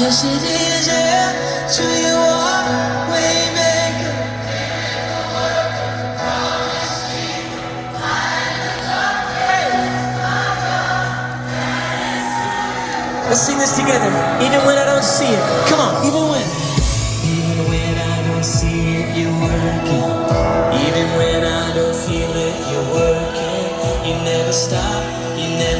Yes, it is, yeah. To you are waymaker. Let's sing this together. Even when I don't see it. Come on, even when. Even when I don't see it, you're working. Even when I don't feel it, you're working. You never stop, you never